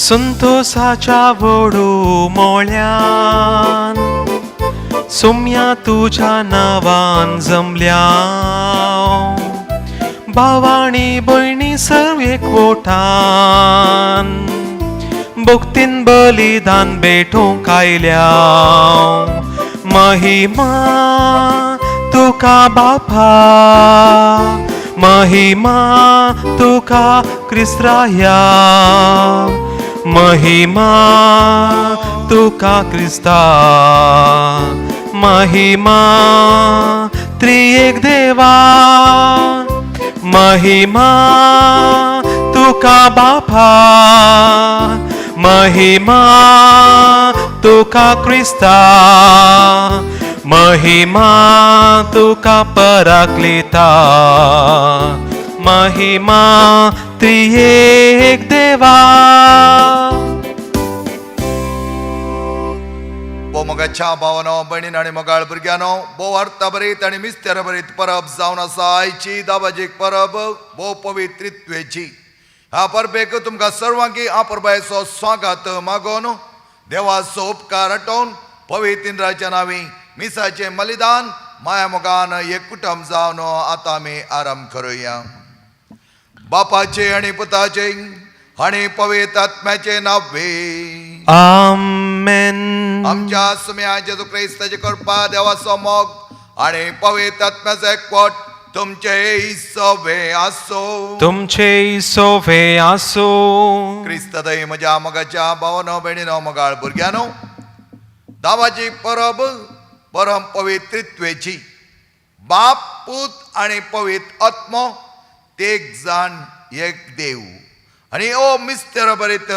संतोषाच्या वडू मोळ्यान सोम्या तुझ्या नावान जमल्या भावाणी भयणी सर्व एकवटान भक्तीन बलिदान भेटोवंक आयल्या महिमा तुका बापा महिमा तुका क्रिस्त्राया महिमा तुका क्रिस्ता महिमा त्रिएक देवा महिमा तुका बापा महिमा तुका क्रिस्ता महिमा तुका पराक्लिता महिमा त्रिएक देवा. मोगाच्या भावानो बहिणीन आणि मोगाळ भुरग्यानो भोव अर्था बरीत आणि मिस्तेर बरीत परब जावन आसा आयची दाबाजीक परब भोव पवित्रित्वेची. ह्या परबेक तुमकां सर्वांकी परबायचो स्वागत मागोवन देवाचो उपकार आठोवन पवित्र इंद्राच्या नावी मिसाचे बलिदान माया मोगान एक कुटुंब जावन आतां आमी आराम करुया. बापाचे आणि पुताचे आणि पवित्र आत्म्याचे नावे आमेन. आमच्या सुम्या जेजू ख्रिस्ताची कृपा देवाचो मोग आणि पवित्र आत्म्याचो एकवट तुमचे सोवे आसो. तुमचे सोवे आसो. क्रिस्त दय म्हज्या मोगाच्या भावानो भयणीनो मोगाळ भुरग्यानो दावाची परब परम पवित्रित्वेची. बाप पूत आणि पवित्र आत्मो तेग जाण एक देव आणि ओ मिस्तेर बरीत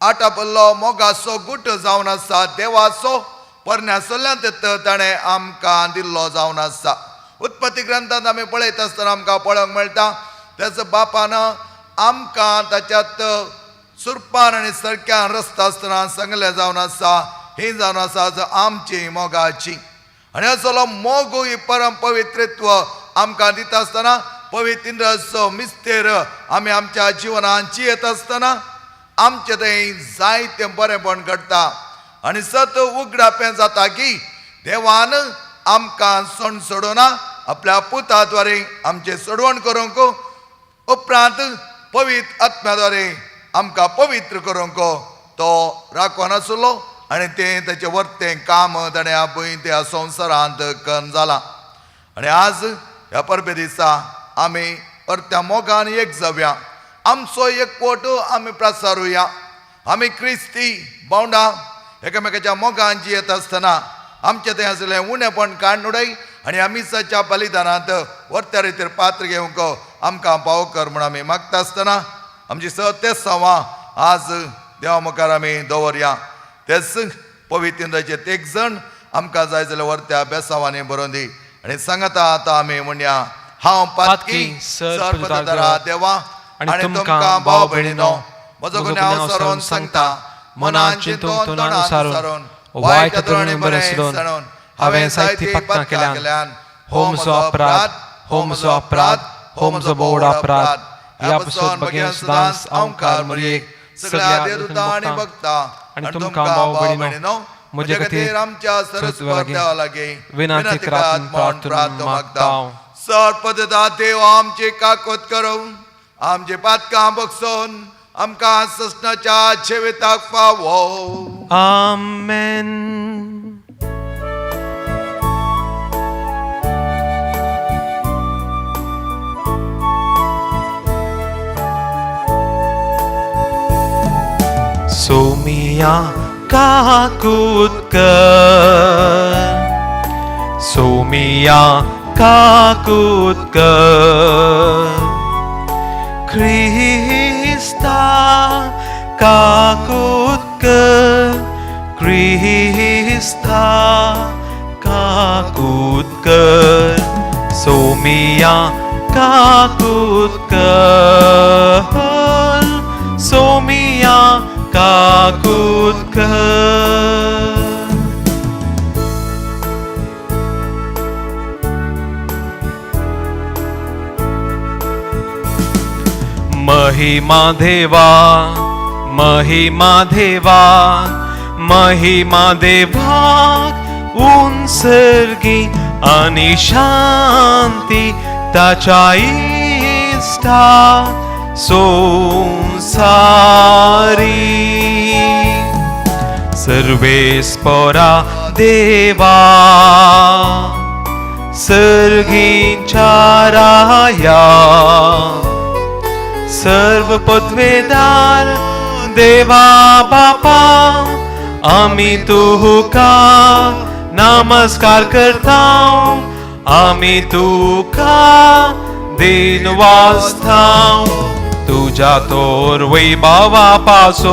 आटापल्लो मोगाचो गुट जावन आसा देवाचो परण्यासोल्यांत ताणें आमकां दिल्लो जावन आसा. उत्पत्ती ग्रंथांत आमी पळयत आसतना आमकां पळोवंक मेळटा तेच बापान आमकां ताच्यात सुरपान आनी सरक्यान रस्ता आसतना सांगलें जावन आसा ही जावन आसा आमची मोगाची. आनी असलो मोग ही परम पवित्रित्व आमकां दिता आसतना पवित्र इंद्राचो मिस्तेर आमी आमच्या जिवनांत जियेत आसतना आमचे थंय जायतें बरेंपण घडटा आनी सत उगडापें जाता की देवान आमकां सण सोडोना आपल्या पुता द्वारे आमचे सोडवण करूंक उपरांत पवित्र आत्म्याद्वारे आमकां पवित्र करूंक तो राखोन आसलो आनी तें ताचें वर्तें काम ताणें आपय त्या संवसारांत करून जालां. आनी आज ह्या परबे दिसा आमी परत्या मोगान एक जावया. आमचो एकवट आमी प्रसारुया. आमी क्रिस्ती बोंडा एकामेकाच्या मोगान जियेत आसतना आमचे थंय आसलें उणेपण काडून उडय आनी आमिसाच्या बलिदानांत वर्त्या रितीर पात्र घेवंक आमकां पाव कर म्हूण आमी मागता आसतना आमची सत्तेसांवां आज देवा मुखार आमी दवरया. तेच पवित्र इंद्राचे एक जण आमकां जाय जाल्यार वर्त्या बेसांवांनी बरोवन दी आनी सांगता आतां आमी म्हणया हांव पातकी सर्पदरा देवा आणि तुमकां भाव भयणीनो म्हजो गुन्यांव सरोन सांगता मनान चिंतून तोंडान सारून वायट धोरणी बरें सोडून हांवें जायती पातकां केल्यान हो म्हजो अपराध हो म्हजो अपराध हो म्हजो बोड अपराध. ह्या पासून बगेन सदांच हांव कारमळयेक सगळ्या देवदूतां आनी भक्तां आनी तुमकां भाव भयणीनो म्हजे खातीर आमच्या सरस्वत देवा लागीं विनंती करात म्हूण प्रार्थना मागता. सर्पदता देव आमची काकोत करून आमचे पातकां बगसोन आमकां ससनाच्या जिविताक फावो. आमेन. सोमिया काकूत कर सोमिया काकूत कर Krista काकूत कर Krista काकूत कर सोमिया काकूत कर सोमिया काकूत कर. महिमा देवा महिमा देवाक उंसर्गी आणि शांती ताच्या इष्टा संसारी सर्वेस्परा देवा सर्गींच्या राया सर्व पदवेदार देवा बापा आम्ही तुका नमस्कार करता आम्ही तुका दिन वाजताव तुझ्या तोर वैभवापासून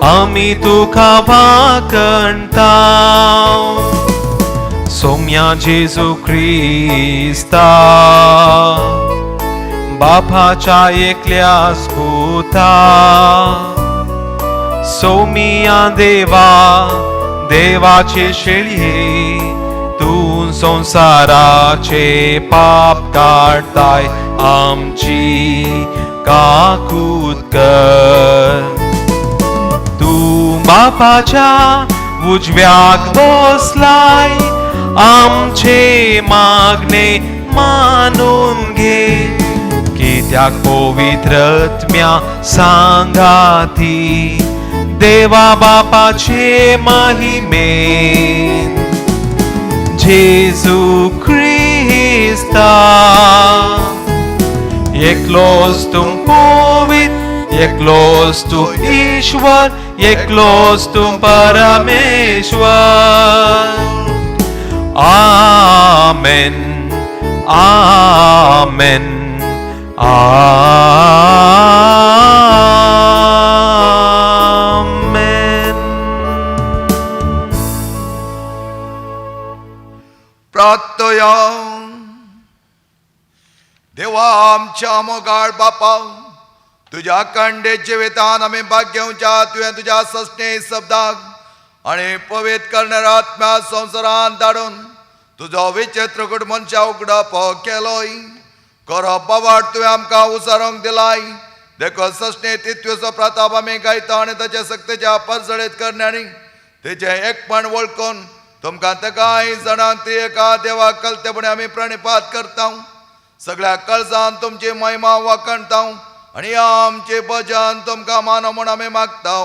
आम्ही तुका वाकणताव सौम्या जेजू ख्रिस्ता बापाच्या एकल्या स्पुता सौम्या देवाचे शेळये तू संसाराचे पाप काढताय आमची काकूत कर तू बापाच्या उजव्याक बसलाय आमचे मागणे मानून घे कित्याक पवित्रत्म्या सांगाती देवा बापाचे महिमेन जेजू ख्रिस्ता एकलोच तू पवित्र एकलोच तू ईश्वर एकलोच तू परमेश्वर आमेन आमेन आमेन. प्रार्थया देवा आमच्या मोगाळ बापा तुझ्या खंडेचे वेतान आम्ही भाग्यवच्या तुवें तुझ्या सस्ने शब्दाक आणि पवित्र करणाऱ्या आत्म्या संसारान धाडून तुझो विचित्र गुड मनशा उगडप केलोय करप बाबाड तुवें आमकां उसारोंक दिलाय देखो सस्ने तित्वेचो प्रताप आमी गायता आनी ताच्या सक्तीच्या परसळेत करण्यानी तेचे एकपण वळखून तुमकां तेकाय जाणांक ती एका देवाक कलतेपणे आमी प्रणिपात करता सगळ्या कळसांत तुमची महिमा वाकणता आणि आमचे भजन तुमकां मानो म्हूण आमी मागता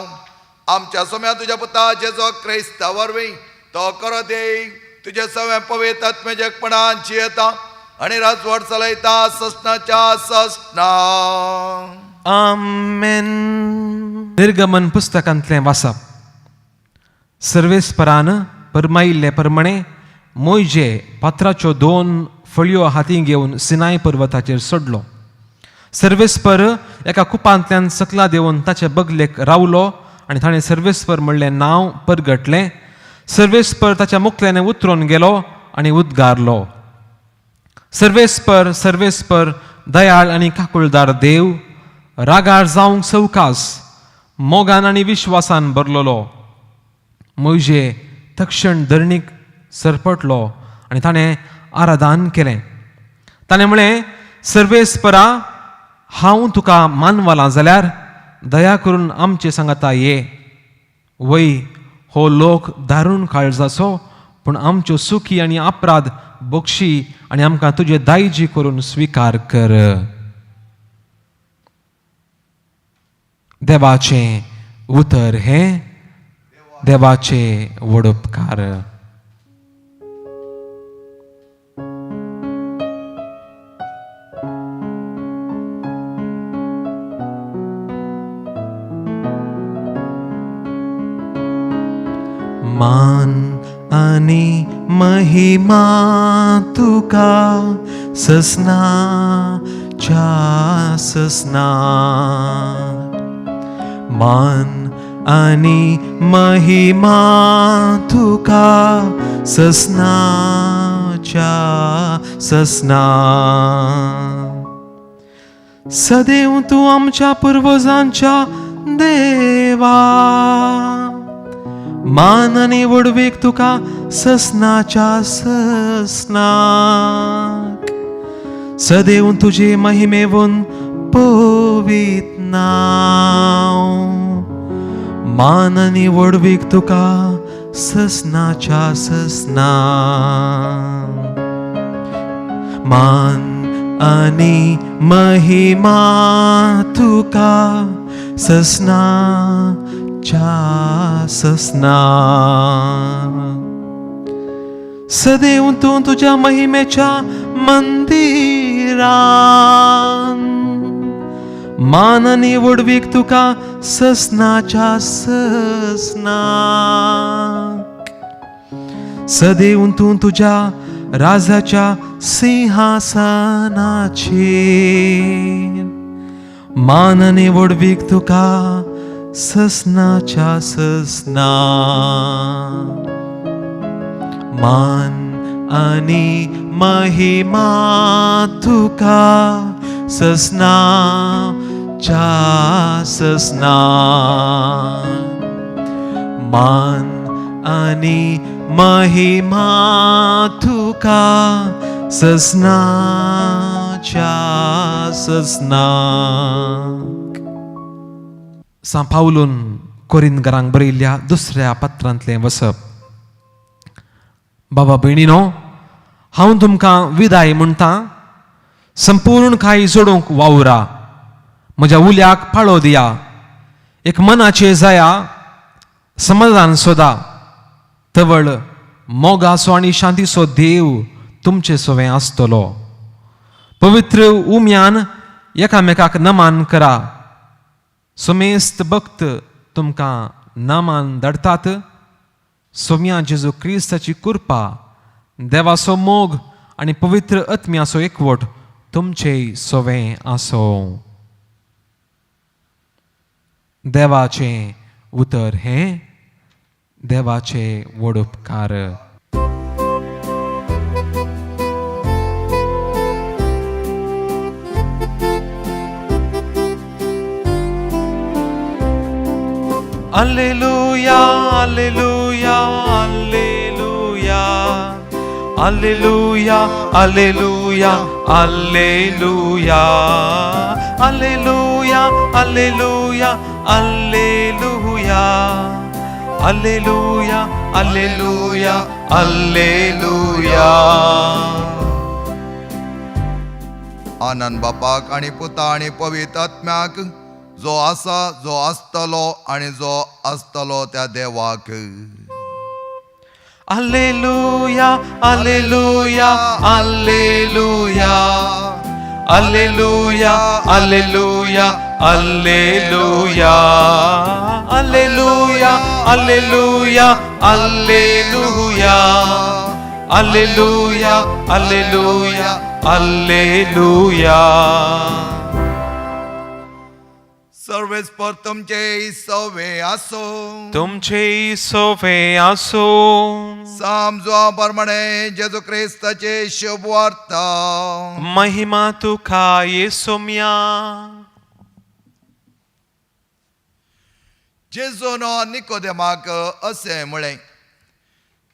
आमच्या सोम्या तुझ्या पुता जेजो क्रिस्ता वरवीं तो करो देय तुझे सगळे पवित्र आत्मेजकपणान जियेता आणि राजवट चलयता ससनाच्या ससना आमेन. निर्गमन पुस्तकांतलें वाचप. सर्वेस्परान परमायिल्ले प्रमाणे मोइजे पात्राच्यो 2 फळयो हातीं घेवन सिनाय पर्वताचेर सडलो. सर्वेस्पर एका कुपांतल्यान सकला देवन ताचे बगलेक रावलो आनी ताणें सर्वेस्पर म्हणलें नांव परगटलें. सर्वेस्पर ताच्या मुखल्यान उतरून गेलो आनी उद्गारलो सर्वेस्पर सर्वेस्पर दयाळ आनी काकुळदार देव रागार जावंक सवकास मोगान आनी विश्वासान भरलोलो. मोइजे तक्षण धरणीक सरपटलो आनी ताणें आराधन केलें. ताणें म्हळें सर्वेस्परा हांव तुका मानवालां जाल्यार दया करून आमचे सांगाता ये वय हो लोक दारूण काळजाचो पूण आमच्यो सुखी आनी अपराध बक्षी आनी आमकां तुजे दायजी करून स्विकार कर. देवाचें उतर हे देवाचे वडोपकार. मान आणि महिमा तुका ससनाच्या ससना मान आणि महिमा तुका ससनाच्या ससना. सदैव तू आमच्या पूर्वजांच्या देवा मान आणि वडवीक तुका ससनाच्या ससनाक सदैव तुझे महिमेवून पवित्र नाव मान आनी वडवीक तुका ससनाच्या ससना मान आनी महिमा तुका ससनाच्या ससना सदैव तू तुझ्या महिमेच्या मंदिरान मान आनी वडवीक तुका ससनाच्या ससना सदैव तू तुझ्या राजाच्या सिंहासनाचेर मान आनी वडवीक तुका ससनाच्या ससना मान आनी महिमा तुका ससनाच्या ससना मान आनी महिमा तुका ससनाच्या ससना. सान पावलून कोरिंथकारांक बरयल्ल्या दुसऱ्या पत्रांतलें वसप. बाबा भयणीनो, हांव तुमकां विदाय म्हणटा. संपूर्ण कांय सोडूंक वावुरा, म्हज्या उल्याक पाळो दिया, एक मनाचें जाया, समाधान सोदा, तवळ मोगाचो आनी शांतीचो देव तुमचे सोवें आसतलो. पवित्र उम्यान एकामेकाक नमान करा. सोमेस्त भक्त तुमकां नमान धाडटात. सोम्या जेजू क्रिस्ताची कृपा, देवाचो मोग आनी पवित्र आत्म्याचो एकवट तुमचे सोवें आसो. देवाचें उतर हें देवाचे व्हड उपकार. Alleluia, alleluia, alleluia. Alleluia, alleluia, alleluia. Alleluia, alleluia, alleluia. Alleluia, alleluia, alleluia. आनंद बापाक आणि पुता आणि पवित्र आत्म्याक, जो आसा, जो आसतलो आणि जो आसतलो त्या देवाक. Alleluia, alleluia, alleluia. Alleluia, alleluia, alleluia. Alleluia, alleluia, alleluia. Alleluia, alleluia, alleluia. सर्वेस्पर तुमचे सवे असो. तुमचे सोवे आसो. समजो प्रमाणे जेजू ख्रिस्ताचे शुभ वार्ता. महिमा तुका येसोम्या. जेजून निकोदेमाक असे म्हळे,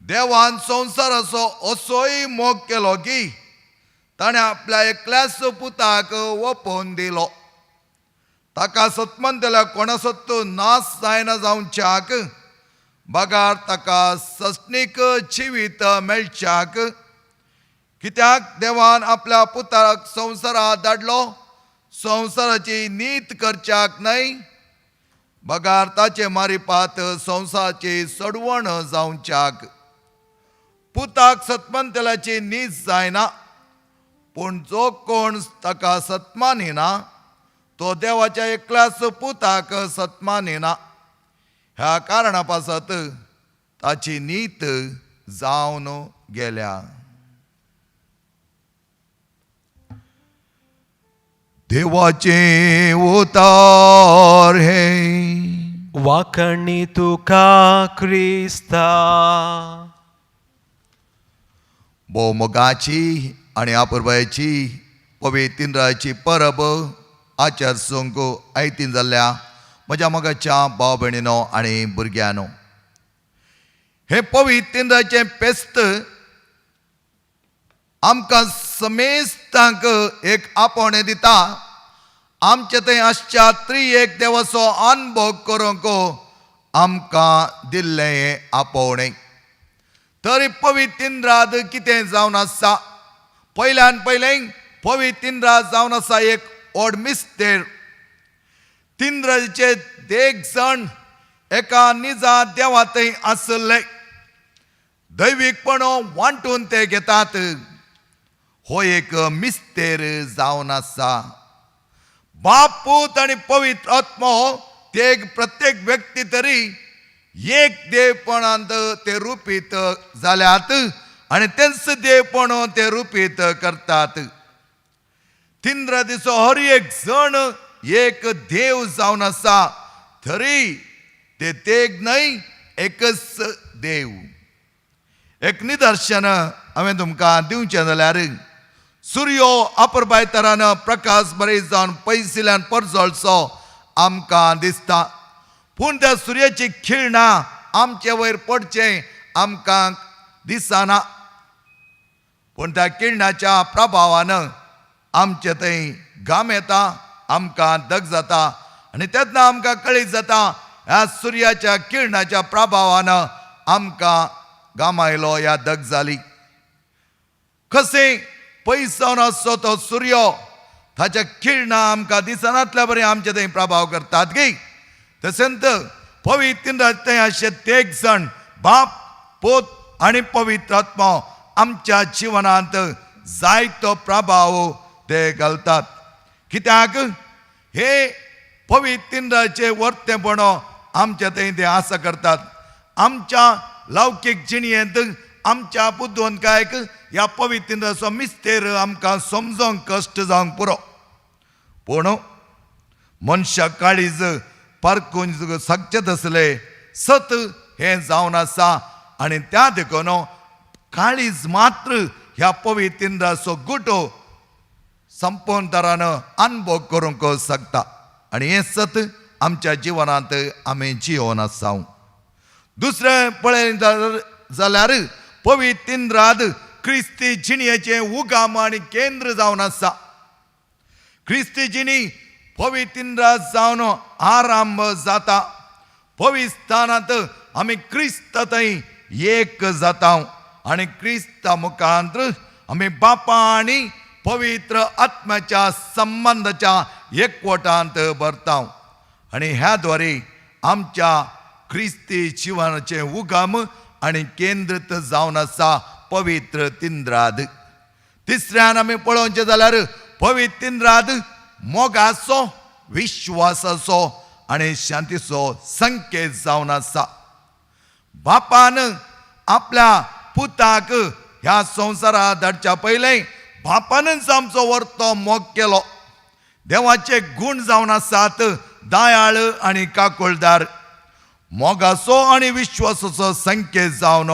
देवान संवसाराचो असोय मोग केलो की ताणें आपल्या एकल्याच पुताक ओपोवन दिलो. ताका सत्मन दिल्या कोणासोत्तू नाश जायना जावच्याक, बगार ताका सस्नीक जिवीत मेळच्याक. कित्याक देवान आपल्या पुताक संवसारात धाडलो, संवसाराची नीत करच्याक न्हय, बगार ताचे मारिपात संवसाराची सडवण जावच्याक. पुताक सत्मंतलाची नीत जायना, पूण जो कोण ताका सत्मानिना तो देवाच्या एकल्याच पुताक सत्मानिना. ह्या कारणा पासत ताची नीत जावन गेल्या. देवाचे उतार हे वाकणी तुका क्रिस्ता. भोवमोगाची आणि अपुर्बायेची पवित्राची परब आचार सोंक आयतीन जाल्ल्या म्हज्या मोगाच्या भाव भयणीनो आनी भुरग्यांनो, हे पवित्राचें पेस्त आमकां समेस्तांक एक आपोवणें दिता आमचे थंय आसच्या त्रिएक देवाचो अनुभव करूंक आमकां दिल्लें हें आपोवणें. तरी पवित्र इंद्राद कितें जावन आसा? पयल्यान पयलें पवित्र इंद्राद जावन आसा एक व्हड मिस्तेर. तिंद्राचे देग जण एका निजा देवा थंय आसले. दैवीकपणो वांटून ते घेतात. हो एक मिस्तेर जावन आसा. बाप, पूत आनी पवित्र आत्मा ते प्रत्येक व्यक्ती तरी एक देवपणांत ते रुपीत जाल्यात आनी तेंच देवपण ते रुपीत करतात. तिंद्र दिसो हर एक जण एक देव जावन आसा, तरी ते तेग न्हय, एकच देव. एक निदर्शन हांवें तुमकां दिवचें जाल्यार सूर्यो अपुरबाय तरान प्रकाश बरें जावन पयसुल्यान परजळसो आमकां दिसता. पूण त्या सूर्याची किरणां आमचे वयर पडचें आमकां दिसना. पूण त्या किरणाच्या प्रभावान आमचे थंय घाम येता, आमकां दग जाता आनी तेन्ना आमकां कळीत जाता ह्या सूर्याच्या किरणाच्या प्रभावान आमकां घाम आयलो, ह्या दग जाली. कशें पयस जावन आसचो तो सूर्य, ताच्या किरणां आमकां दिसनातल्या बरें आमचे थंय प्रभाव करतात गे. तशेंच पवित्र थंय अशे तेग जण बाप, पूत आनी पवित्र आत्मा आमच्या जिवनांत जायतो प्रभाव ते घालतात. कित्याक हे पवित्राचे वर्तेपण आमचे थंय ते आसा करतात. आमच्या लौकीक जिणेंत आमच्या बुद्दवंतकायेक ह्या पवित्राचो मिस्तेर आमकां समजोंक कश्ट जावंक पुरो. पूण मनशा काळीज परकून सकचेत असले सत हें जावन आसा आनी त्या देखून काळीज मात्र ह्या पवित्राचो गुटो संपूर्ण तरान अनुभव करूंक शकता आनी हें सत आमच्या जिवनांत आमी जियोन आसा. दुसरें पळयत जाल्यार पवित्र इंद्राद क्रिस्ती जिणेचें उगाम आनी केंद्र जावन आसा. क्रिस्ती जिणी पवित्र इंद्राद जावन आरंभ जाता. पवित्र स्थानांत आमी क्रिस्त थंय एक जाता आनी क्रिस्ता मुखांतर आमी बापा आनी पवित्र आत्म्याच्या संबंधाच्या एकवटांत भरता आनी ह्या द्वारे आमच्या क्रिस्ती जिवनाचें उगम आनी केंद्रीत जावन आसा पवित्र इंद्राद. तिसऱ्यान आमी पळोवचें जाल्यार पवित्र इंद्राद मोगाचो, विश्वासाचो आनी शांतीचो संकेत जावन आसा. बापान आपल्या पुताक ह्या संवसारांत धाडच्या पयलें बापानच आमचो वर्तो मोग केलो. देवाचे गूण जावन आसात दयाळ आनी काकुळदार. मोगाचो आनी विश्वासाचो संकेत जावन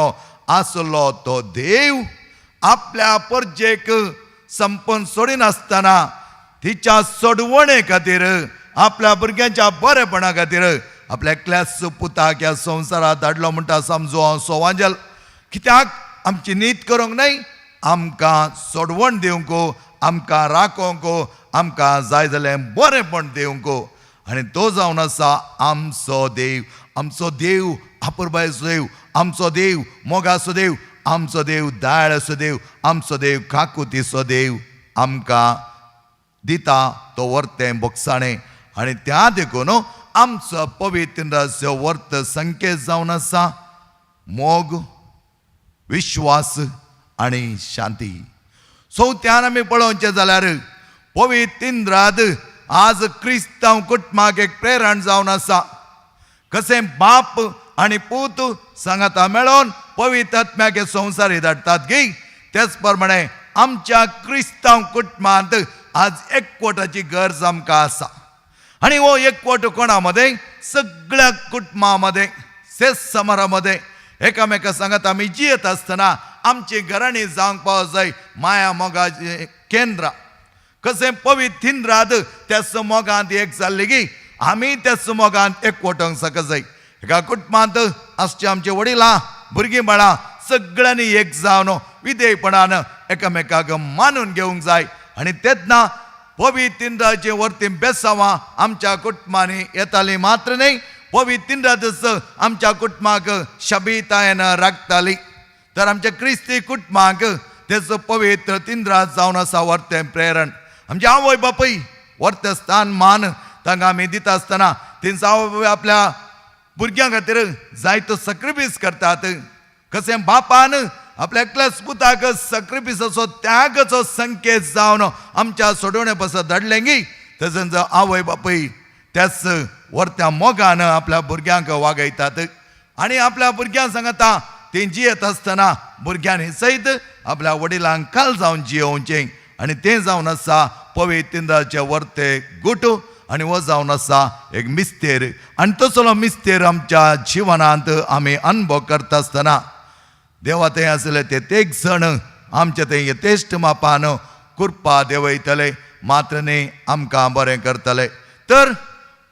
आसलो तो देव आपल्या परजेक संपन्न सोडिनासतना तिच्या सोडवणे खातीर, आपल्या भुरग्यांच्या बरेपणा खातीर आपल्या एकल्याच पुताक ह्या संवसारांत धाडलो म्हणटा समजो हांव सोवांजल. कित्याक आमची नीत करूंक न्हय, आमकां सोडवण दिवंक, आमकां राखोवंक, आमकां जाय जाल्यार बरेपण दिवंक. आनी तो जावन आसा आमचो देव. आमचो देव अपुरबायचो देव, आमचो देव मोगाचो देव, आमचो देव दयाळसो देव, आमचो देव काकुतीचो देव आमकां दिता तो वर्तें बोगसाणें. आनी त्या देखून आमचो पवित्राचो वर्त संकेत जावन आसा मोग, विश्वास आनी शांती. चवथ्यान आमी पळोवचें जाल्यार पवित्र इंद्राद आज क्रिस्तांव कुटुंबाक एक प्रेरण जावन आसा. कशें बाप आनी पूत सांगाता मेळोन पवित्र आत्म्याक संवसारी धाडटात गे, तेच प्रमाणे आमच्या क्रिस्तांव कुटुंबांत आज एकवटाची गरज आमकां आसा. आनी हो एकवट कोणा मदें? सगळ्या कुटुंबां मदें, सेस समारा मदें एकामेका सांगात आमी जियेत आसतना आमची घराणी जावंक पाव जाय माया मोगाचें केंद्र. कशें पवित्र इंद्राद त्या मोगांत एक जाल्ली गी, आमी त्या मोगांत एकवटोंक शकत जाय. एका कुटुंबांत आसचे आमचे वडिलां, भुरगीं बाळां सगळ्यांनी एक जावन विधेयपणान एकामेकाक मानून घेवंक जाय. आनी तेन्ना पवित्र इंद्राचे वरती बेसावा आमच्या कुटुंबाने येताली मात्र नाही, पवित्र इंद्राच आमच्या कुटुंबाक शबीतायेनं राखताली. तर आमच्या क्रिस्ती कुटुंबाक त्याचं पवित्र तिंद्रा जावन आसा वर्ते प्रेरण. आमचे आवय बापूय वर्ते स्थान मान तांकां आमी दिता आसतना तेंचो आवय बापूय आपल्या भुरग्यां खातीर जायतो सॅक्रिफायस करतात. कशें बापान आपल्या एकल्या पुताक सॅक्रिफायसाचो त्यागाचो संकेत जावन आमच्या सोडवणे पासून धाडलें गी, तसोच आवय बापूय त्याच वर्त्या मोगान आपल्या भुरग्यांक वागयतात. आनी आपल्या भुरग्यांक सांगता ते जियेत आसतना भुरग्यांनी सयत आपल्या वडिलांक काल जावन जियोवचें. आनी तें जावन आसा पवित्र इंद्राचे वर्ते गुटू, आनी हो जावन आसा एक मिस्तेर. आनी तसलो मिस्तेर आमच्या जिवनांत आमी अनुभव करता आसतना देवा थंय आसले ते एक जण आमचे थंय यथेश्ट मापान कृपा देवयतले, मात्र न्ही आमकां बरें करतले. तर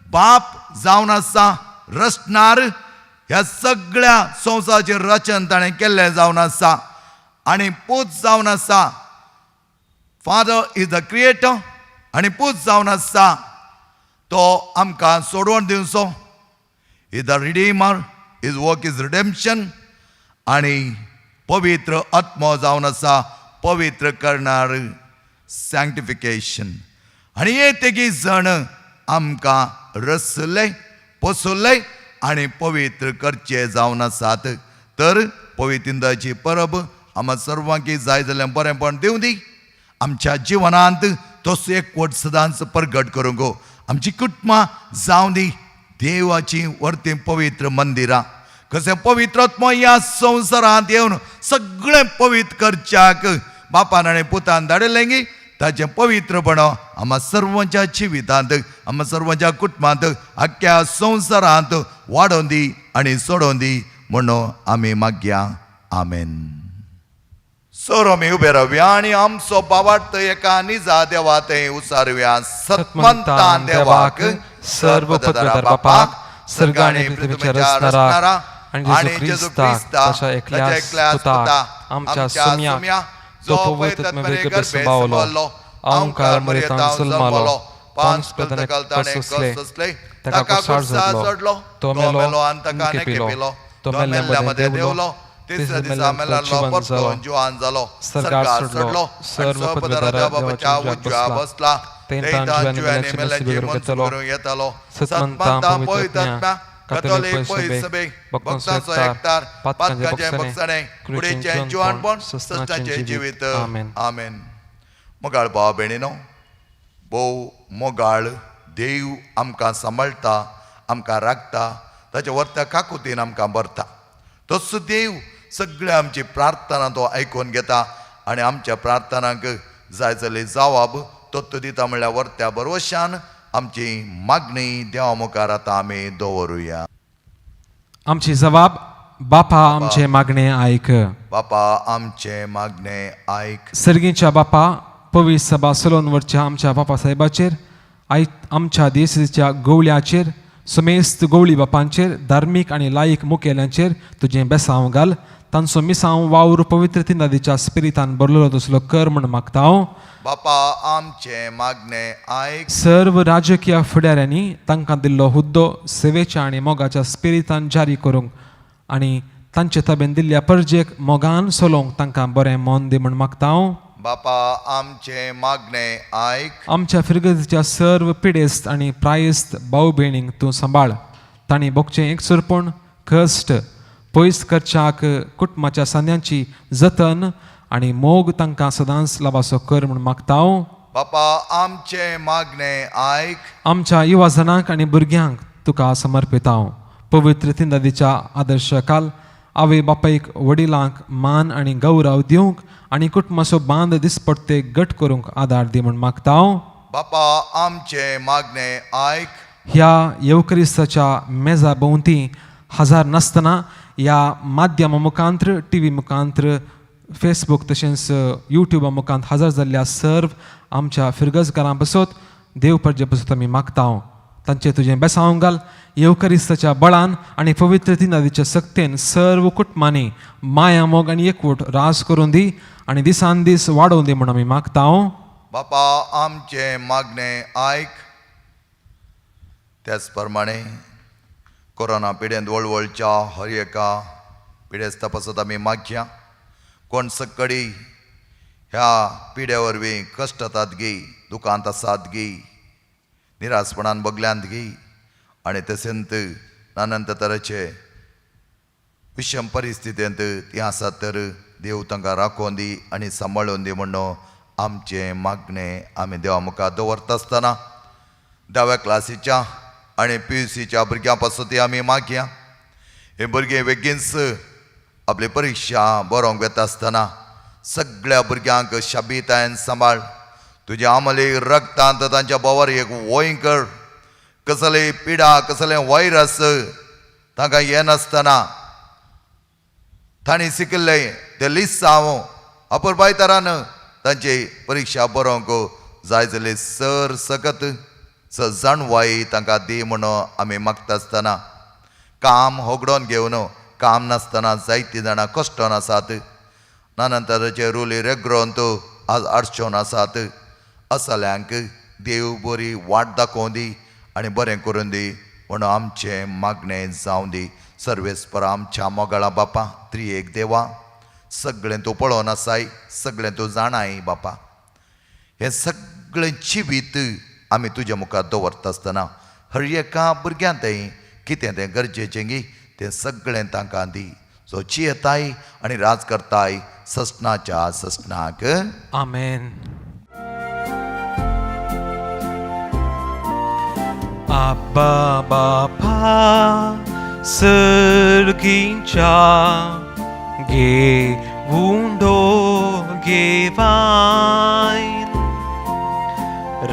बाप जावन आसा रचणार, ह्या सगळ्या संवसाराचें रचन ताणें केल्लें जावन आसा. आनी पूत जावन आसा फादर इज द क्रिएटर, आनी पूत जावन आसा तो आमकां सोडवण दिवचो. Is the Redeemer, is work is redemption. आनी पवित्र आत्मो जावन आसा पवित्र करणार, सॅंक्टिफिकेशन. आनी हे तेगी जण आमकां रचले, पोसले आनी पवित्र करचे जावन आसात. तर पवित्र इंद्राची परब आम्हा सर्वांक जाय जाल्यार बरेंपण दिवं दी. आमच्या जिवनांत तसो एकवट सदांच प्रगट करूंक गो. आमची कुटुंबां जावं दी देवाची वर्ती पवित्र मंदिरां. कशें पवित्र आत्मो ह्या संवसारांत येवन सगळें पवित्र करच्याक बापान आनी पुतान धाडिल्लें गी, ताचें पवित्रपण आम्हा सर्वांच्या जिवितांत, आम्हा सर्वांच्या कुटुंबांत, आख्ख्या संवसारांत वाडोवन दी आनी सोडोवन दी म्हणून आमी मागया. आमेन. सोर आमी उबे रावया आनी आमचो भावार्थ एका निजा देवा थंय उसारुया. सतमंतान देवाक, सर्व पदवीधर बापाक, सर्ग आनी पृथ्वीचेर रचणारा आनी जेजू क्रिस्ता ताच्या एकल्याच पुता आमच्या सुम्या जो पवित्र आत्म्याचे गर्भे संभावलो, ओंकार मरेतान जल्मालो, पांच प्रधान कसले ताका कुसाळ जडलो, तो मेलो आनी ताका केपिलो, तो मेल्ल्यामध्ये देवलो, तिसऱ्या दिसा मेल्लो परतो जुवान जालो, सरकार सोडलो, सर्व पदवीधर देवाच्या उजव्या बसला, तेंतान जुवानी मेल्ल्याची मनसूख करूं येतालो. सतमंतान पवित्र आत्म्या, कथोलीक पवित्र सभेक, भक्तांचो एकठार, पातकांचे भक्षणे, कुडीचें जुवानपण, सश्टाचें जिवीत. आमेन. मोगाळ भाव भयणीनो, भोव मोगाळ देव आमकां सांबाळटा, आमकां राखता, ताच्या वर्त्या काकुतीन आमकां भरता. तसो देव सगळ्या आमची प्रार्थना तो आयकून घेता आनी आमच्या प्रार्थनांक जाय जाल्यार जबाब तो दिता. म्हणल्यार वर्त्या भरवशान आमची मागणी देवा मुखार आतां आमी दवरुया. आमची जबाब, बापा आमचे मागणे आयक. बापा आमचे मागणे आयक. सर्गीच्या बापा, पवित्र सभा सोलोनवरच्या आमच्या बापा साहेबाचेर, आमच्या देशाच्या गवळ्याचेर, समेस्त गवळी बापांचेर, धार्मीक आनी लायक मुखेल्यांचेर तुजें बेसांव घाल. तांचो मिसांव वावर पवित्र तिनादीच्या स्पिरितान भरलेलो तसलो कर म्हण मागता हांव. बापा आमचे मागणे आयक. सर्व राजकीय फुडाऱ्यांनी तांकां दिल्लो हुद्दो सेवेच्या आनी मोगाच्या स्पिरितान जारी करूंक आनी तांचे ताब्यान दिल्ल्या परजेक मोगान चलोवंक तांकां बरें मोन दी म्हण मागता हांव. बापा आमचे मागणे आयक. आमच्या फिरगतीच्या सर्व पिडेस्त आनी प्रायस्त भाऊ भयणींक तूं सांबाळ. तांणी भोगचें एकसुरपण, कश्ट पयस करच्याक कुटुंबाच्या सांद्यांची जतन आनी मोग तांकां सदांच लाभासो कर म्हूण मागता हांव. बापा आमचे मागणे आयक. आमच्या युवा जनांक आनी भुरग्यांक तुका समर्पित हांव. पवित्र तिनादीच्या आदर्श काल आवय बापायक वडिलांक मान आनी गौरव दिवंक आनी कुटुंबाचो बांद दिसपट्टे घट करूंक आदार दी म्हूण मागता हांव. बापा आमचे मागणे आयक. ह्या येवकरिस्ताच्या मेजा भोंवती हजार नासतना ह्या माध्यमा मुखांत्र, टीव्ही मुखांत्र, फेसबूक तशेंच युट्यूबा मुखांत हजर जाल्ल्या सर्व आमच्या फिरगजकारां पासत देव परजे पासत आमी मागता हांव. तांचे तुजें बेसांव घाल. येवकरिस्ताच्या बळान आनी पवित्र तिनादीच्या सक्तेन सर्व कुटुंबांनी माया मोग आनी एकवट रास करून दी आनी दिसान दीस वाडोवन दी म्हूण आमी मागता हांव. बापा आमचे मागणे आयक. त्याच प्रमाणे कोरोना पिडेंत वळवळच्या हर एका पिडेस तपासत आमी मागया. कोण सकडी ह्या पिड्या वरवीं कश्टांत गी, दुखांत आसात गी, निरासपणान बगल्यांत गी, आनी तशेंच नानंत तरेचे विशम परिस्थितींत ती आसात तर देव तांकां राखोवन दी आनी सांबाळून दी म्हणून आमचें मागणें आमी देवा मुखार दवरता आसतना 10व्या क्लासीच्या आनी PUCच्या भुरग्यां पासून ती आमी मागया. हे भुरगे बेगीनच आपली परिक्षा बरोवंक वेता आसतना सगळ्या भुरग्यांक शाबितायेन सांबाळ. तुज्या आमली रगतांत तांच्या बोवार एक वोय कर. कसली पिडा, कसलें वायरस तांकां येनासतना तांणी शिकिल्ले ते लिस्ट हांव अपुरबाय तरान तांची परीक्षा बरोवंक जाय जाल्यार सर सकत जाणवाई तांकां दी म्हणून आमी मागता आसतना काम होगडोन घेवन काम नासतना जायतीं जाणां कश्टान आसात. नानंतराचे रुली रेग्रोंत आज आडचोन आसात. असल्यांक देव बरी वाट दाखोवन दी आनी बरें करून दी म्हणून आमचें मागणें जावं दी. सर्वेस्पर आमच्या मोगाळा बापा, त्रिएक देवा, सगळें तूं पळोवन आसाय, सगळें तूं जाणाय बापा. हें सगळें जिवीत आमी तुज्या मुखार दवरता आसतना हर एका भुरग्यांतय कितें तें गरजेचें गी तें सगळें तांकां दी. सो जियेताय आनी राज करताय सस्नाच्या सस्नाक. आमेन. Abba Bapa Sergincha Ge Wundo Gevain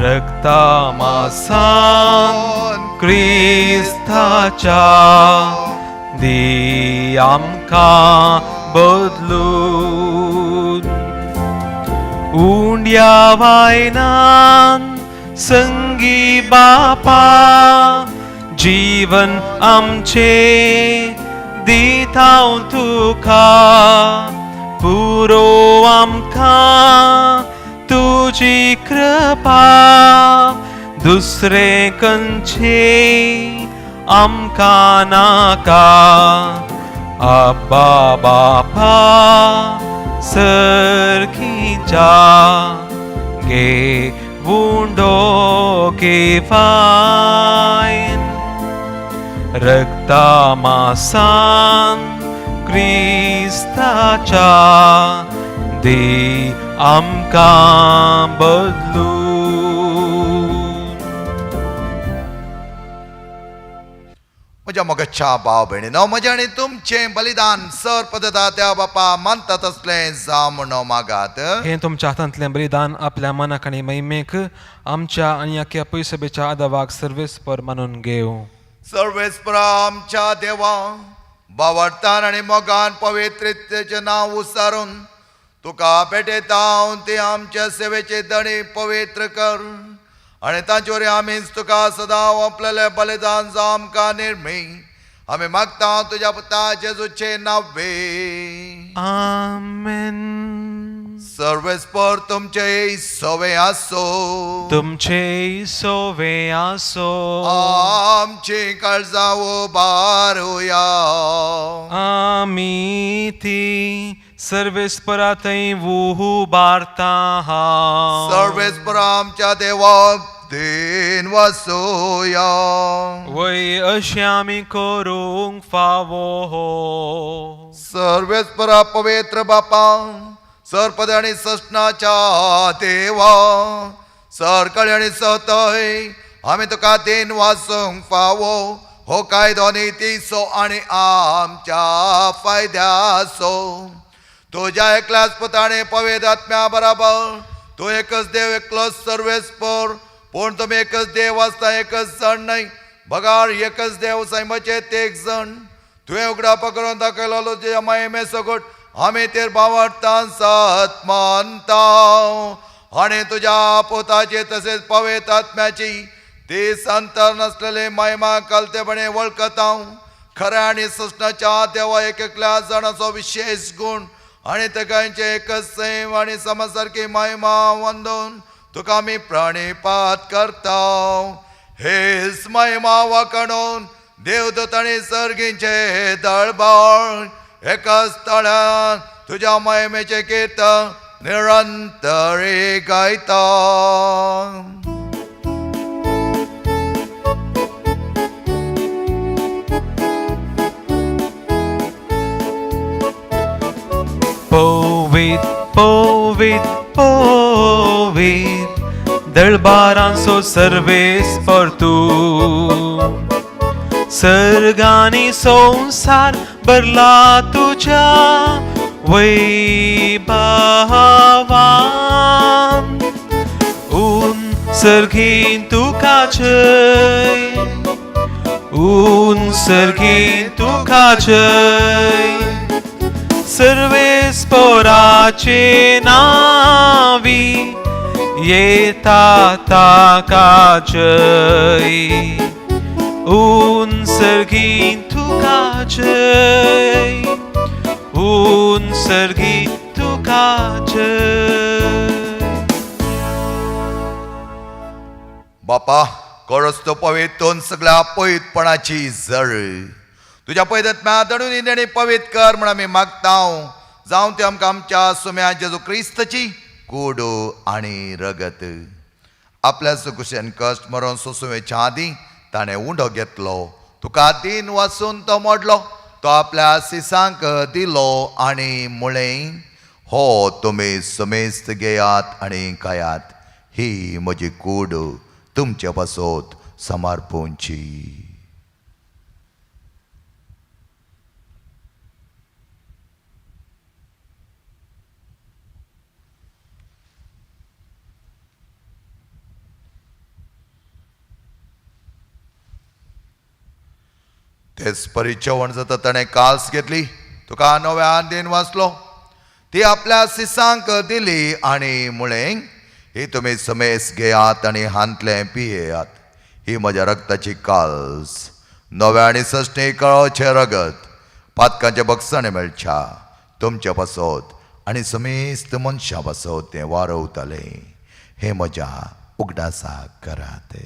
Rakta Masan Kristacha Di Amka Bodlun Undya Vainan संगी बापा जीवन आमचे दिताव तुका पुरो आमकां तुजी कृपा दुसरे खंयचे आमकां नाका. आब्बा बापा सरकीच्या गे Wundo Gevain Rakta Masan Kristacha Di Amka Badlun. म्हज्या मोगाच्या भाव भयणीनो, म्हजें आनी तुमचें बलिदान सर पदता त्या बापा मानता तसलें जा म्हणून मागात. हे तुमच्या हातांतलें बलिदान आपल्या मनाक आनी महिमेक आमच्या आनी आख्या पयसभेच्या आदावाक सर्वेस्पर मानून घेव. सर्वेस्परा आमच्या देवा, बावडतान आनी मोगान पवित्रितेचें नांव उसारून तुका भेटयता ते आमच्या सेवेचे दणी पवित्र कर आनी तांचे आमीच तुका सदां आपलेलें बलिदान जावं आमकां निर्मी. आमी मागता तुज्या पुता जेजूचे नांवे. आमेन. सर्वेस्पर तुमचे सवे आसो. तुमचे सोवे आसो. आमची काळजां उबारुया. आमी ती सर्वेस्परातय उबारता हा. सर्वेस्पर आमच्या देवाक देन वासोया. वय अशें आमी करूंक फावो. सर्वेस्परा पवित्र बापा, सरपद आनी सस्नाच्या देवा, सरकळे आनी सतय आमी तुका देन वासूंक फावो. हो कायदो नितीसो आनी आमच्या फायद्याचो. तुज्या एकल्याच पुताणे पवित्र आत्म्या बराबर तूं एकच देव एकलोच सर्वेस्पर, पूण तुमी एकच देव आसता, एकच जण न्हय. बगार एकच देव सैमाचे एक जण. तुवें उगडापा करून दाखयलो तुज्या महिमे सगट आमी तेर बावडटा सात मानता आनी तुज्या पुताची तसेच पवित्र आत्म्याची ती संतर नसलेली महिमा कलतेपणे वळखता. खऱ्या आनी सस्नाच्या देवा एक एकल्या जाणाचो विशेष गुण आनी तेकांचे एकच सैम आनी समसारकी महिमा वंदून तुका आमी प्रणिपात करता. हेच महिमा वाकणून देवदूतांनी सर्गींचे दळबळ एकाच तळ्यात तुझ्या महिमेचे कीर्तन निरंतरी गायता. Povit, povit, povit, दळबारांचो सर्वेस पर तू. सर्गानी संसार भरला तुझ्या वैभवान. सर्गीन तुका जय, सर्गीन तुका जय. सर्वेस्पराचे नावी येता ताका जय. सर्गीन तुका जय, सर्गीन तुका जय. बापा खरोच तो पवित्र सगळ्या पवित्रपणाची जळ तुझ्या पवित्रात्म्या दडून इंदेणी पवित्र कर म्हण आमी मागता. जावं ते आमकां आमच्या सुम्या जेजू क्रिस्ताची कूड आनी रगत. आपल्या सुकुशेन कश्ट मरोन सोंसुवेच्या आदीं ताणें उंडो घेतलो. तुका दिन वाचून तो मोडलो. तो आपल्या सिसांक दिलो आनी म्हळें, हो तुमी समेस्त घेयात आनी खायात. ही म्हजी कूड तुमचे पासत समर्पूंची. तेच परी जेवण जाता ताणें काल्स घेतली. तुका नव्या आंदेन वाचलो. ती आपल्या सिसांक दिली आनी म्हळें, ही तुमी समेस घेयात आनी हांतले पियेयात. ही म्हज्या रक्ताची काल्स, नव्या आनी सश्टी कळोचे रगत, पातकांचे बक्षणे मेळच्या तुमच्या पासत आनी समेस्त मनशां पासत तें वारवतलें. हे म्हज्या उगडासाक करात.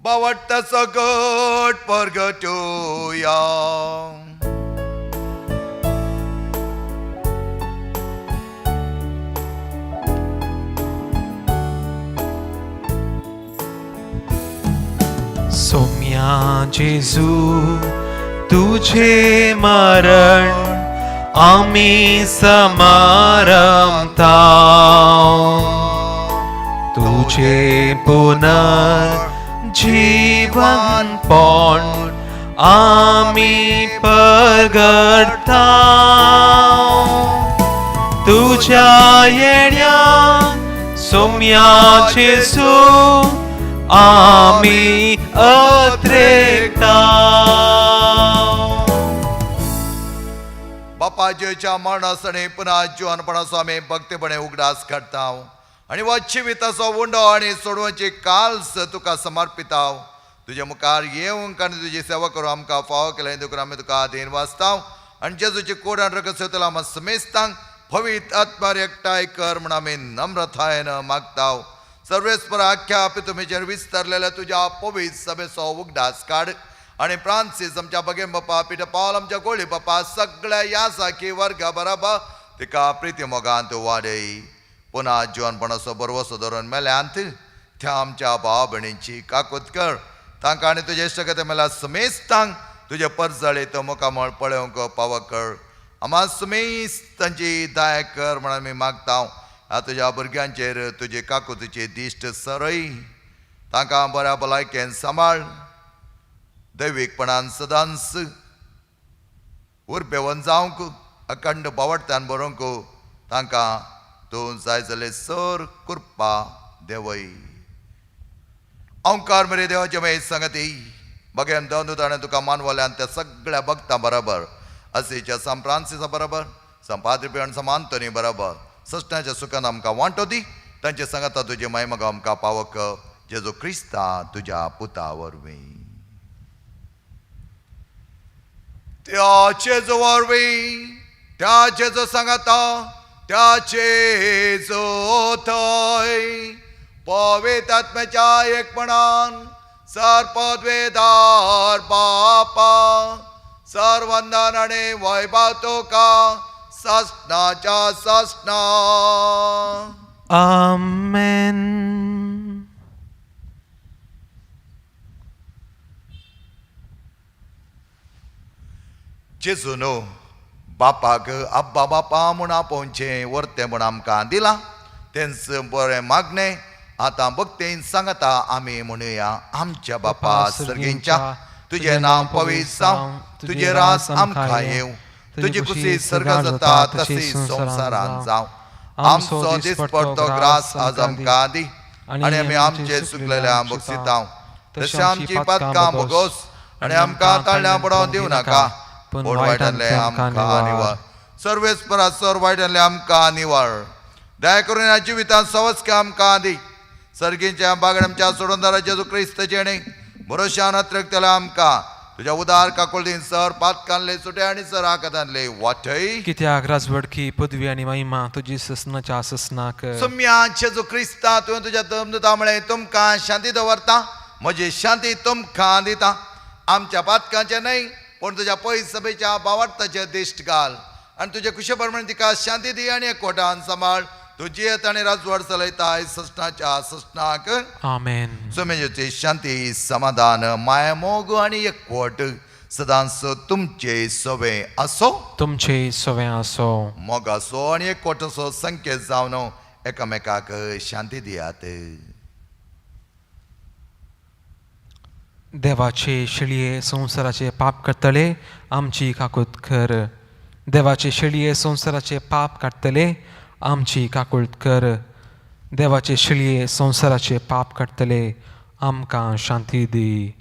बावडटा सगट परगटुया. सौम्या जेजू तुझे मरण आम्ही समारंभता. तुझे पुनर् जीवन पण आम्ही परगडता. तुझ्या येण्या सौम्या जेजू आम्ही अत्रेकता. बापा जेच्या मरणासणे पुन्हा जिवनपणाचो आमी भक्तीपणे उगडास काडटा. आनी हो जिविताचो उंडो आनी सोडवची काल्स तुका समर्पिता. तुजे मुखार येवंक आनी तुजी सेवा करूं आमकां फावो केलें देखून आमी तुका आदेन वाचता. आनी जेजूची कूड आनी रगत सेवतलो आमी समेस्तांक पवित्र आत्म्यार एकठांय कर म्हण आमी नम्रतायेन मागता. सर्वेस्पर आख्या पितुमेचेर विस्तारलेल्या तुज्या पवित्र सभेचो उगडास काड. आनी फ्रांसीस आमच्या बगेम बापा, पिटर पॉल आमच्या गोळी बापा, सगळ्या ह्या साखी वर्गा बराबर तिका प्रिती मोगांत वाडय. पुन्हा जिवनपणाचो बरवसो धरून मेल्यांत त्या आमच्या भाव भयणींची काकूत कर. तांकां आनी तुजे इश्टगते मेल्या समेस्तांक तुजे परजळीत मुखामळ पळोवंक पाव कर. आम्हा समेस्त तांची दाय कर म्हण आमी मागता. ह्या तुज्या भुरग्यांचेर तुजे काकुतीचे दिश्ट सरय. तांकां बऱ्या भलायकेन सांबाळ. दैवीकपणान सदांच उर्बेवन जावंक अखंड बावडत्यान बरोवंक तांकां तूं जाय जाल्यार सर कृपा देवय. ओंकार मेरे देवाचे मे संगती बगेम दोन ताणें तुका मानवल्यान त्या सगळ्या भक्तां बरोबर असेच्या सम फ्रांसिसा बरोबर, सम पाद्री पियण सम आंतोनी बरोबर सश्ट्याच्या सुखान आमकां वांटो दी. तांचे सांगता तुजे महिमा आमकां पावक जेजू क्रिस्ता तुझ्या पुता वरवीं त्या जेजू वरवीं त्या जेजू सांगता त्या जेजू थंय पवित्र आत्म्याच्या एकपणान सर्पद्वेदार बापा सर्वंदन आणि वैभव तुका ससनाच्या ससना. आमेन. जेजू न्हू बापाक अब्बा बापा म्हूण आपोवचें वर्तें म्हूण आमकां दिलां तेंच बरें मागणें आतां भक्तेन सांगता आमी म्हणुया. आमच्या बापा सर्गेंच्या तुजें नांव पवित्र जावं तुजें रास आमकां येवं तुजी खुशी सर्गांत जाता तशी संवसारांत जावं. आमचो दिसपडटो ग्रास आज आमकां दी आनी आमी आमचे चुकलेल्या बक्षितांव तशें आमची पातकां भोगोस आनी आमकां ताळण्या पडोवंक दिवं नाका पूण वायटांतले आमकां निवळ. सर्वेस्परा सर वायटांतले आमकां निवळ. दया करून ह्या जिवितांत सवस्के आमकां दी. सर्गेच्या बागडमच्या सोडून जेजू क्रिस्त जेणे भरोशान अत्रक्तला आमकां तुझ्या उदार काकुळदीन सर पातकांतले सुटे आनी सर आकातांतले वाटय. कित्याक राजवडकी पदवी आनी महिमा तुजी ससनाच्या ससनाक. सुम्या जेजू क्रिस्ता तुवें तुज्या दमदुतामुळे तुमकां शांती दवरता. म्हजी शांती तुमकां दिता. आमच्या पातकांचे न्हय पूण तुज्या पयस सभेच्या भावार्थाचे दिश्ट घाल आनी तुजे कुशे प्रमाणे तिका शांती दी आनी एकवटान सांबाळ. तुजी येत आनी राजवड चलयताय ससनाच्या ससनाक. आमेन. सोमेची शांती समाधान माया मोग आनी एकवट सदांच तुमचे सवे असो. तुमचे सवे असो. मोग असो आनी एकवट असो संकेत जावन एकामेकाक शांती दियात. देवाचे शेळये संवसाराचे पाप काडटले आमची काकूट कर. देवाचे शेळये संवसाराचे पाप काडटले आमची काकूट कर. देवाचे शेळये संवसाराचे पाप काडटले आमकां शांती दी.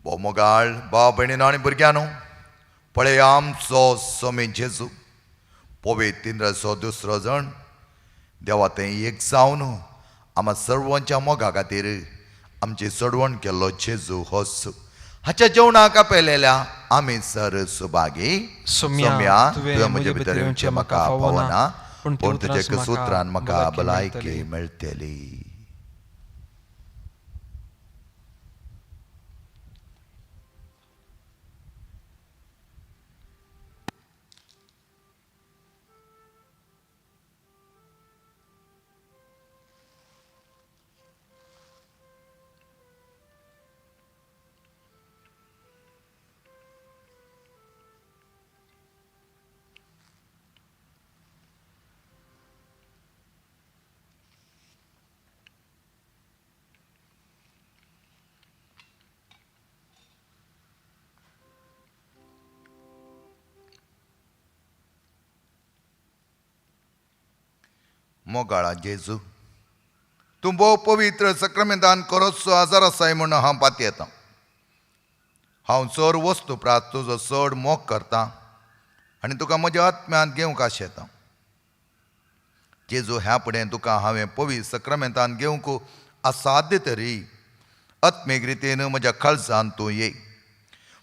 मोगाळ भाव भयणीनो आनी भुरग्यांनो पळय आमचो सोमी जेजू पवित्र दुसरो जण देवा थंय एक जावन आम्हा सर्वांच्या मोगा खातीर आमची चडवण केल्लो जेजू होस. हाच्या जेवणाक आपयलेल्या आमी सर सुभागी. सोम्या तुवें म्हजे भितर येवचें म्हाका फावना पूण तुजे सुत्रान म्हाका भलायकी मेळटली. मोगाळा जेजू तूं भोव पवित्र सक्रामेंतान करचो आजार आसाय म्हूण हांव पाती येता. हांव चड वस्तू प्रात तुजो चड मोग करता आनी तुका म्हज्या आत्म्यांत घेवंक आश येता. जेजू ह्या फुडें तुका हांवें पवित्र सक्रामेंतान घेवंक असाध्य तरी आत्मीक रितीन म्हज्या काळजांत तूं ये.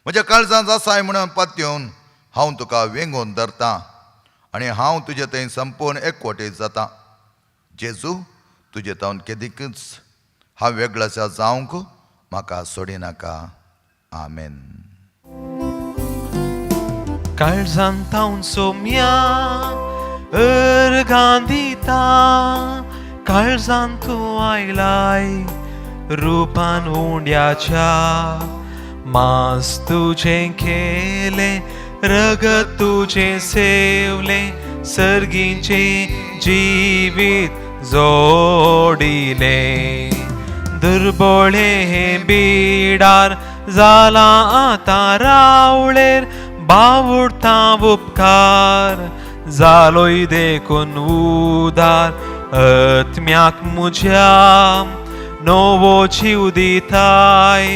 म्हज्या काळजांत आसाय म्हणून पातयेवन हांव तुका वेंगोवन धरता आनी हांव तुजे थंय संपूर्ण एकवटीत जाता. जेजू तुजे तावन केदीकच हांव वेगळाशा जावंक म्हाका सोडिनाका. आमेन. काळजांत हांव सोम्या अर्गां दिता. काळजांत तूं आयलाय रुपान उंड्याच्या. मांस तुजें केलें रगत तुजें सेवलें सर्गीचे जिवीत जोडिले. दुर्बळे हे बिडार जाला आतां रावळेर बावुरता उपकार जालोय देखून उदार. आत्म्याक म्हज्या नवो जीव दिताय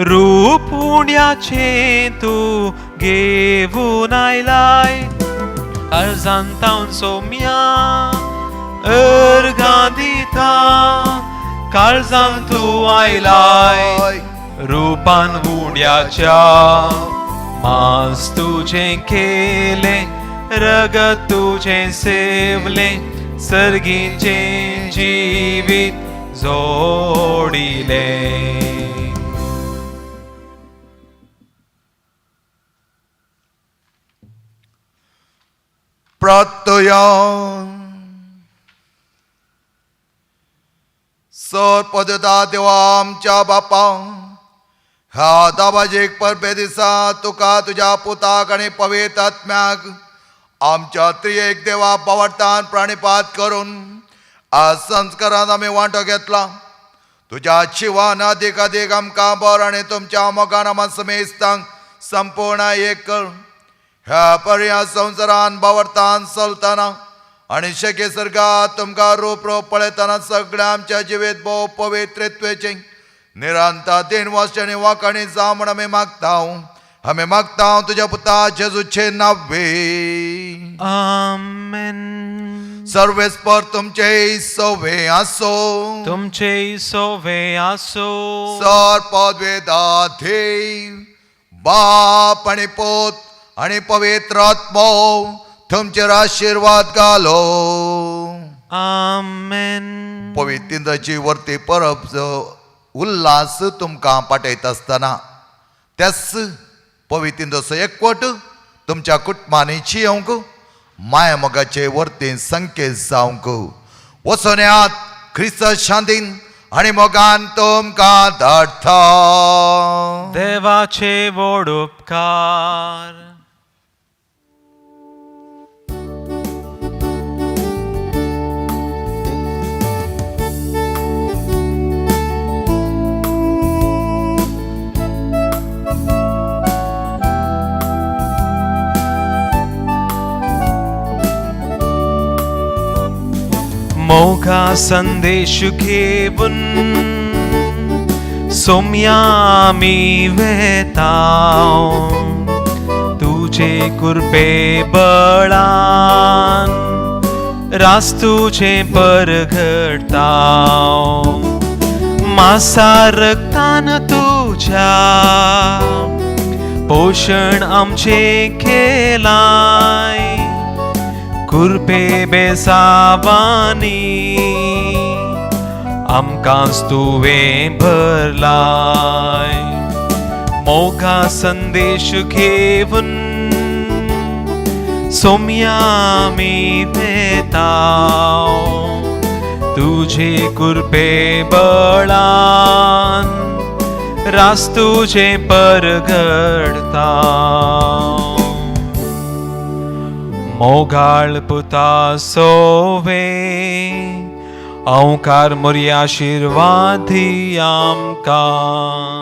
रूप उंड्याचे तू घेऊन आयलाय काळजांतावन सोम्या अर्गां दिता काळजांत तू आयलाय रूपान उंड्याच्या मांस तुझें केले रगत तुझें सेवले सर्गीचे जिवीत जोडिले प्रार्थया सर्वपदता देवा आमच्या बापा ह्या दाबाजेक परबे दिसा तुका तुझ्या पुताक आणि पवित्र आत्म्याक आमच्या त्रिएक देवा पावडतान प्राणिपात करून आज संस्कारात आम्ही वांटो घेतला तुझ्या शिवान अधिकाधिक आमकां बर आणि तुमच्या मोगान आम्हा समेस्तांक संपूर्ण एक कर ह्या पर्या संवसारान बावरतान चलतना आणि शके सर्गात तुमकां रूप पळयतना सगळ्या आमच्या जिवीत भोव पवित्रत्वेचे निरांता दिन वाचने वाकाणी जा म्हण आम्ही मागता तुझ्या पुता जेजूचे नावे आमेन सर्वेस्पर तुमचे सोवे आसो तुमचे सोवे आसो सर पदवेदा देव बाप आणि पोत आणि पवित्र आत्मो तुमचेर आशीर्वाद घालो आमेन पवित्राची वर्ती परब उल्हास तुमकां पाठयत आसतना त्याच पवित्रसो एकवट तुमच्या कुटुंबांनी येवंक माया मोगाचे वर्तेन संकेत जावंक वसोन्यांत ख्रिस्त शांतीन आणि मोगान तुमकां धाडटा देवाचे व्हड उपकार मोगा संदेश घेऊन सोम्या आमी वेताव तुझे कृपे बळान रास तुझे परगडताव मासा रक्तान तुझ्या पोषण आमचे केलाय कृपे बेसावानी आमकांच तुवें भरलाय मोगा संदेश घेऊन सोम्या आमी वेताव तुझे कृपे बळान रास तुझे परगडताव मोगाळ पुता सोवे औकार मोरी आशीर्वादी आमकां